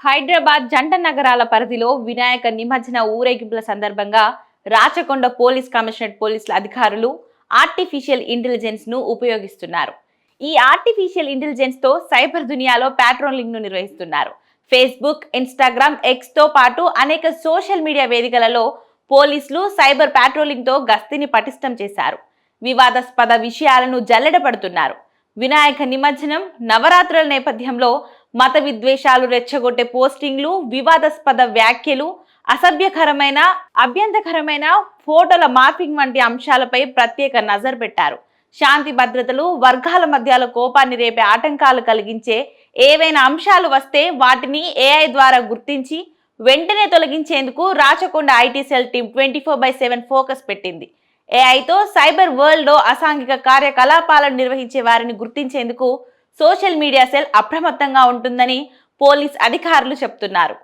హైదరాబాద్ జంట నగరాల పరిధిలో వినాయక నిమజ్జన ఊరేగింపుల సందర్భంగా రాచకొండ పోలీస్ కమిషనరేట్ పోలీసుల అధికారులు ఆర్టిఫిషియల్ ఇంటెలిజెన్స్ ను ఉపయోగిస్తున్నారు. ఈ ఆర్టిఫిషియల్ ఇంటెలిజెన్స్ తో సైబర్ దునియాలో పాట్రోలింగ్ ను నిర్వహిస్తున్నారు. ఫేస్బుక్, ఇన్స్టాగ్రామ్, ఎక్స్ తో పాటు అనేక సోషల్ మీడియా వేదికలలో పోలీసులు సైబర్ పాట్రోలింగ్ తో గస్తీని పటిష్టం చేశారు. వివాదాస్పద విషయాలను జల్లెడపడుతున్నారు. వినాయక నిమజ్జనం, నవరాత్రుల నేపథ్యంలో మత విద్వేషాలు రెచ్చగొట్టే పోస్టింగ్లు, వివాదాస్పద వ్యాఖ్యలు, అసభ్యకరమైన, అభ్యంతరకరమైన ఫోటోల మార్పింగ్ వంటి అంశాలపై ప్రత్యేక నజర్ పెట్టారు. శాంతి భద్రతలు, వర్గాల మధ్యలో కోపాన్ని రేపే ఆటంకాలు కలిగించే ఏవైనా అంశాలు వస్తే వాటిని ఏఐ ద్వారా గుర్తించి వెంటనే తొలగించేందుకు Rachakonda IT cell team 24/7 focus పెట్టింది. ఏఐతో సైబర్ వరల్డ్ లో అసాంఘిక కార్యకలాపాలను నిర్వహించే వారిని గుర్తించేందుకు సోషల్ మీడియా సెల్ అప్రమత్తంగా ఉంటుందని పోలీస్ అధికారులు చెబుతున్నారు.